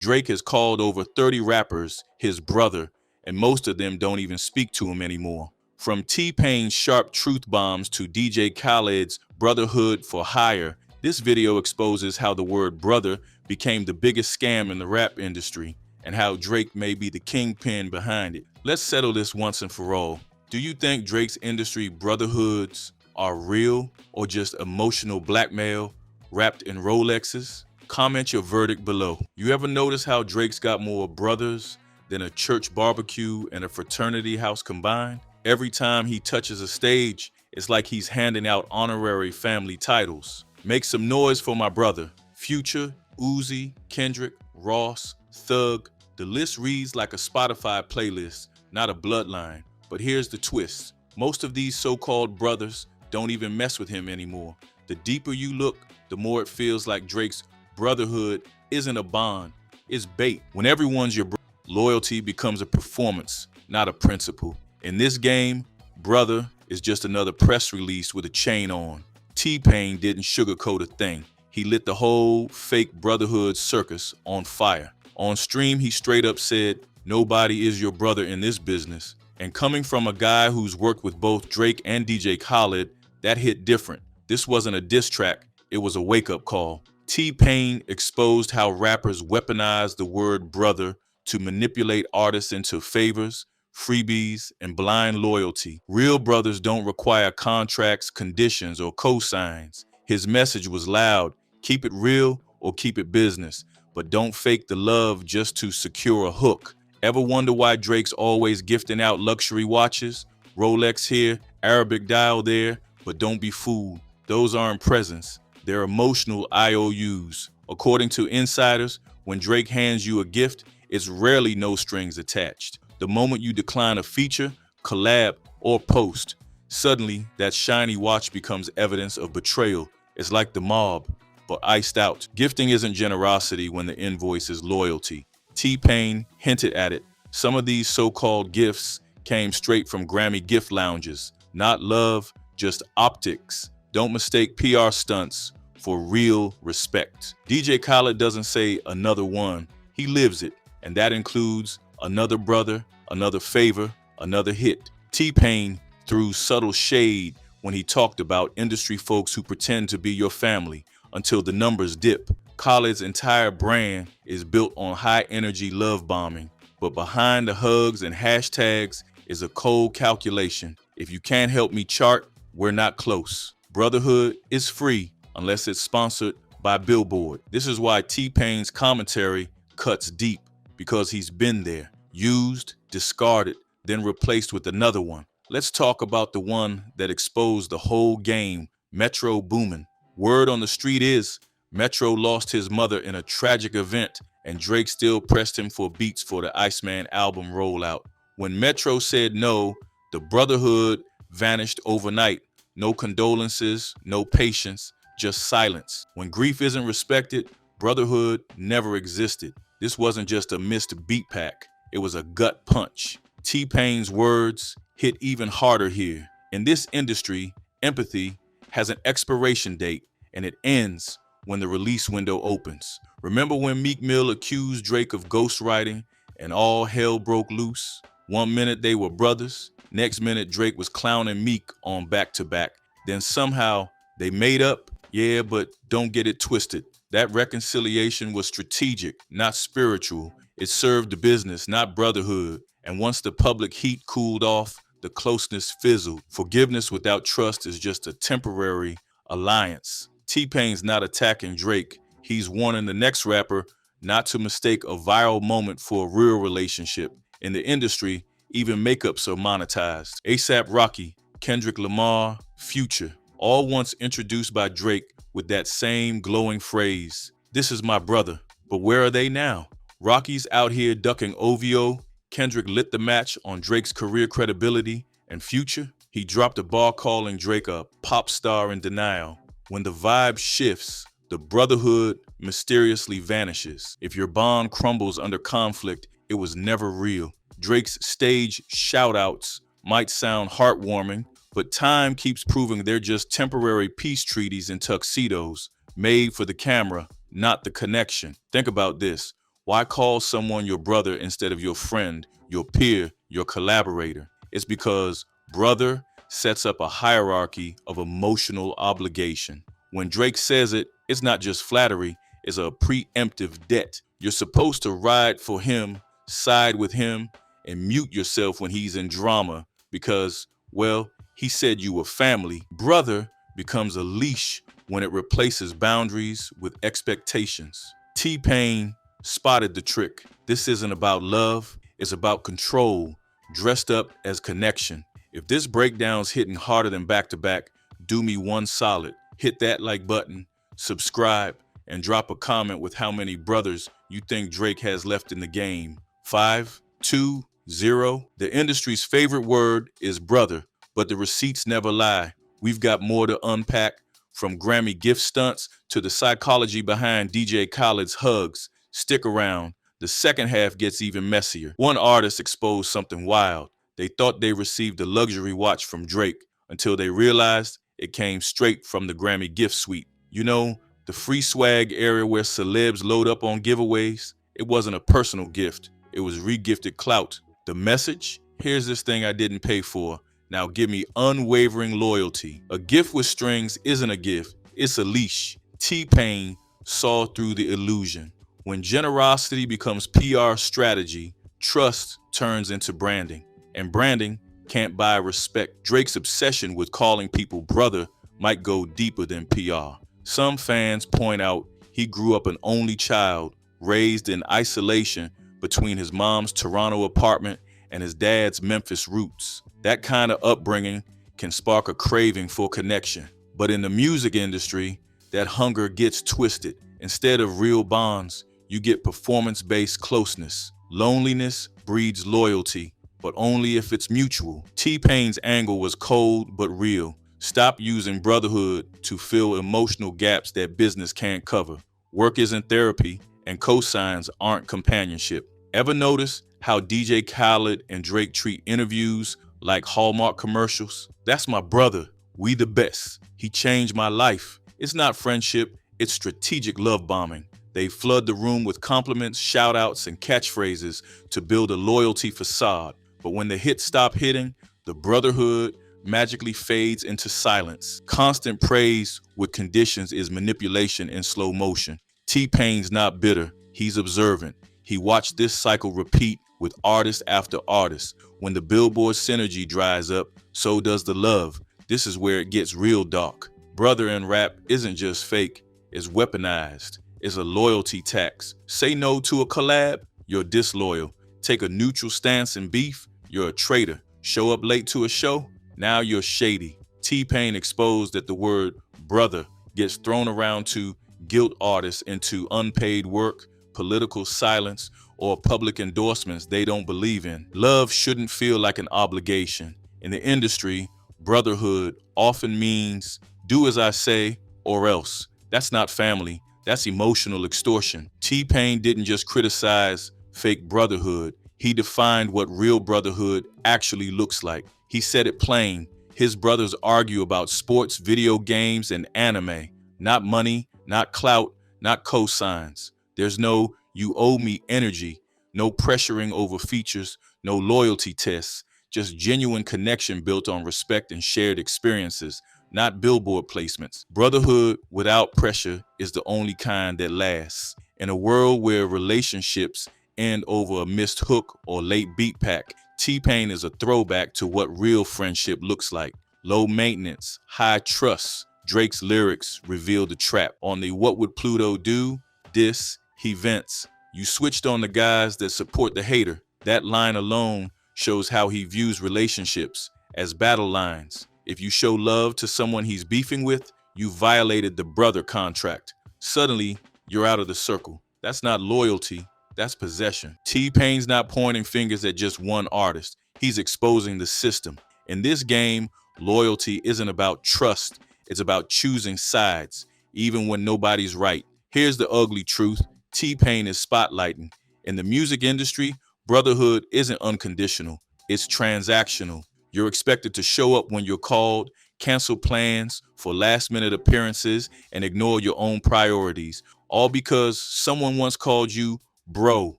Drake has called over 30 rappers his brother, and most of them don't even speak to him anymore. From T-Pain's Sharpe truth bombs to DJ Khaled's Brotherhood for hire, this video exposes how the word brother became the biggest scam in the rap industry and how Drake may be the kingpin behind it. Let's settle this once and for all. Do you think Drake's industry brotherhoods are real or just emotional blackmail wrapped in Rolexes? Comment your verdict below. You ever notice how Drake's got more brothers than a church barbecue and a fraternity house combined? Every time he touches a stage, it's like he's handing out honorary family titles. Make some noise for my brother. Future, Uzi, Kendrick, Ross, Thug. The list reads like a Spotify playlist, not a bloodline. But here's the twist. Most of these so-called brothers don't even mess with him anymore. The deeper you look, the more it feels like Drake's brotherhood isn't a bond, it's bait. When everyone's your brother, loyalty becomes a performance, not a principle. In this game, brother is just another press release with a chain on. T-Pain didn't sugarcoat a thing. He lit the whole fake brotherhood circus on fire. On stream, he straight up said, "Nobody is your brother in this business." And coming from a guy who's worked with both Drake and DJ Khaled, that hit different. This wasn't a diss track, it was a wake-up call. T-Pain exposed how rappers weaponize the word brother to manipulate artists into favors, freebies, and blind loyalty. Real brothers don't require contracts, conditions, or cosigns. His message was loud: keep it real or keep it business, but don't fake the love just to secure a hook. Ever wonder why Drake's always gifting out luxury watches? Rolex here, Arabic dial there, but don't be fooled. Those aren't presents. They're emotional IOUs. According to insiders, when Drake hands you a gift, it's rarely no strings attached. The moment you decline a feature, collab, or post, suddenly that shiny watch becomes evidence of betrayal. It's like the mob, but iced out. Gifting isn't generosity when the invoice is loyalty. T-Pain hinted at it. Some of these so-called gifts came straight from Grammy gift lounges. Not love, just optics. Don't mistake PR stunts for real respect. DJ Khaled doesn't say another one. He lives it, and that includes another brother, another favor, another hit. T-Pain threw subtle shade when he talked about industry folks who pretend to be your family until the numbers dip. Khaled's entire brand is built on high-energy love bombing, but behind the hugs and hashtags is a cold calculation. If you can't help me chart, we're not close. Brotherhood is free unless it's sponsored by Billboard. This is why T-Pain's commentary cuts deep, because he's been there, used, discarded, then replaced with another one. Let's talk about the one that exposed the whole game, Metro Boomin. Word on the street is Metro lost his mother in a tragic event, and Drake still pressed him for beats for the Iceman album rollout. When Metro said no, the Brotherhood vanished overnight. No condolences, no patience, just silence. When grief isn't respected, Brotherhood never existed. This wasn't just a missed beat pack, it was a gut punch. T-Pain's words hit even harder here. In this industry, empathy has an expiration date, and it ends when the release window opens. Remember when Meek Mill accused Drake of ghostwriting and all hell broke loose? One minute they were brothers, next minute Drake was clowning Meek on back-to-back. Then somehow they made up. Yeah, but don't get it twisted. That reconciliation was strategic, not spiritual. It served the business, not brotherhood. And once the public heat cooled off, the closeness fizzled. Forgiveness without trust is just a temporary alliance. T-Pain's not attacking Drake. He's warning the next rapper not to mistake a viral moment for a real relationship. In the industry, even makeups are monetized. A$AP Rocky, Kendrick Lamar, Future, all once introduced by Drake with that same glowing phrase, "This is my brother." But where are they now? Rocky's out here ducking OVO, Kendrick lit the match on Drake's career credibility, and Future, he dropped a bar calling Drake a pop star in denial. When the vibe shifts, the brotherhood mysteriously vanishes. If your bond crumbles under conflict, it was never real. Drake's stage shout-outs might sound heartwarming, but time keeps proving they're just temporary peace treaties in tuxedos, made for the camera, not the connection. Think about this. Why call someone your brother instead of your friend, your peer, your collaborator? It's because brother sets up a hierarchy of emotional obligation. When Drake says it, it's not just flattery, it's a preemptive debt. You're supposed to ride for him, side with him, and mute yourself when he's in drama because, well, he said you were family. Brother becomes a leash when it replaces boundaries with expectations. T-Pain spotted the trick. This isn't about love, it's about control, dressed up as connection. If this breakdown's hitting harder than back-to-back, do me one solid. Hit that like button, subscribe, and drop a comment with how many brothers you think Drake has left in the game. 5, 2, 0. The industry's favorite word is brother, but the receipts never lie. We've got more to unpack, from Grammy gift stunts to the psychology behind DJ Khaled's hugs. Stick around. The second half gets even messier. One artist exposed something wild. They thought they received a luxury watch from Drake until they realized it came straight from the Grammy gift suite. You know, the free swag area where celebs load up on giveaways. It wasn't a personal gift. It was regifted clout. The message? Here's this thing I didn't pay for. Now give me unwavering loyalty. A gift with strings isn't a gift. It's a leash. T-Pain saw through the illusion. When generosity becomes PR strategy, trust turns into branding. And branding can't buy respect. Drake's obsession with calling people brother might go deeper than PR. Some fans point out he grew up an only child, raised in isolation between his mom's Toronto apartment and his dad's Memphis roots. That kind of upbringing can spark a craving for connection. But in the music industry, that hunger gets twisted. Instead of real bonds, you get performance-based closeness. Loneliness breeds loyalty, but only if it's mutual. T-Pain's angle was cold but real. Stop using brotherhood to fill emotional gaps that business can't cover. Work isn't therapy, and cosigns aren't companionship. Ever notice how DJ Khaled and Drake treat interviews like Hallmark commercials? That's my brother. We the best. He changed my life. It's not friendship, it's strategic love bombing. They flood the room with compliments, shout-outs, and catchphrases to build a loyalty facade. But when the hits stop hitting, the brotherhood magically fades into silence. Constant praise with conditions is manipulation in slow motion. T-Pain's not bitter, he's observant. He watched this cycle repeat with artist after artist. When the Billboard synergy dries up, so does the love. This is where it gets real dark. Brother in rap isn't just fake, it's weaponized. It's a loyalty tax. Say no to a collab, you're disloyal. Take a neutral stance in beef, you're a traitor. Show up late to a show, now you're shady. T-Pain exposed that the word brother gets thrown around to guilt artists into unpaid work, political silence, or public endorsements they don't believe in. Love shouldn't feel like an obligation. In the industry, brotherhood often means do as I say or else. That's not family, that's emotional extortion. T-Pain didn't just criticize fake brotherhood, he defined what real brotherhood actually looks like. He said it plain. His brothers argue about sports, video games, and anime. Not money, not clout, not cosigns. There's no you owe me energy, no pressuring over features, no loyalty tests, just genuine connection built on respect and shared experiences, not billboard placements. Brotherhood without pressure is the only kind that lasts. In a world where relationships end over a missed hook or late beat pack, T-Pain is a throwback to what real friendship looks like. Low maintenance, high trust. Drake's lyrics reveal the trap. On the What Would Pluto Do? Diss, he vents. You switched on the guys that support the hater. That line alone shows how he views relationships, as battle lines. If you show love to someone he's beefing with, you violated the brother contract. Suddenly, you're out of the circle. That's not loyalty, that's possession. T-Pain's not pointing fingers at just one artist. He's exposing the system. In this game, loyalty isn't about trust. It's about choosing sides, even when nobody's right. Here's the ugly truth. T-Pain is spotlighting. In the music industry, brotherhood isn't unconditional. It's transactional. You're expected to show up when you're called, cancel plans for last-minute appearances, and ignore your own priorities, all because someone once called you bro.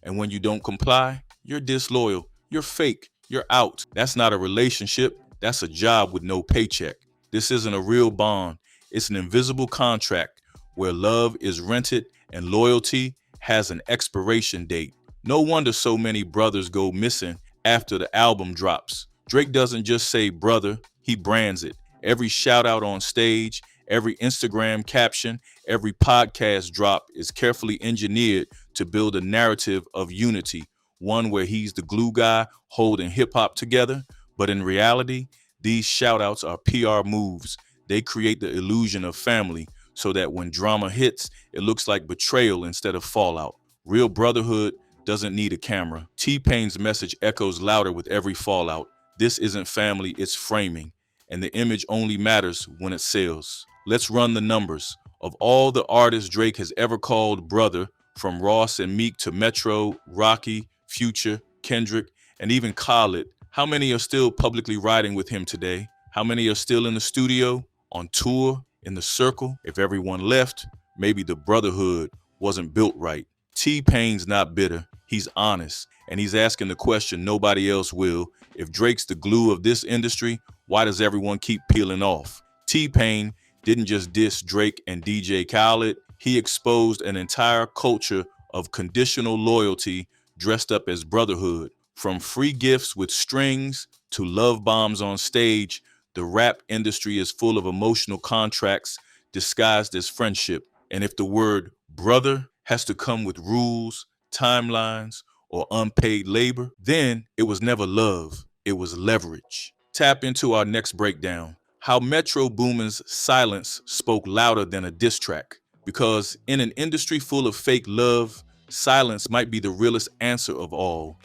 And when you don't comply, you're disloyal, you're fake, you're out. That's not a relationship, that's a job with no paycheck. This isn't a real bond, it's an invisible contract where love is rented and loyalty has an expiration date. No wonder so many brothers go missing after the album drops. Drake doesn't just say brother, he brands it. Every shout out on stage, every Instagram caption, every podcast drop is carefully engineered to build a narrative of unity, one where he's the glue guy holding hip hop together. But in reality, these shout outs are PR moves. They create the illusion of family so that when drama hits, it looks like betrayal instead of fallout. Real brotherhood doesn't need a camera. T-Pain's message echoes louder with every fallout. This isn't family, it's framing. And the image only matters when it sells. Let's run the numbers. Of all the artists Drake has ever called brother, from Ross and Meek to Metro, Rocky, Future, Kendrick, and even Khaled, how many are still publicly riding with him today? How many are still in the studio, on tour, in the circle? If everyone left, maybe the brotherhood wasn't built right. T-Pain's not bitter, he's honest, and he's asking the question nobody else will. If Drake's the glue of this industry, why does everyone keep peeling off? T-Pain didn't just diss Drake and DJ Khaled, he exposed an entire culture of conditional loyalty dressed up as brotherhood. From free gifts with strings to love bombs on stage, the rap industry is full of emotional contracts disguised as friendship. And if the word brother has to come with rules, timelines, or unpaid labor, then it was never love, it was leverage. Tap into our next breakdown, how Metro Boomin's silence spoke louder than a diss track. Because in an industry full of fake love, silence might be the realest answer of all.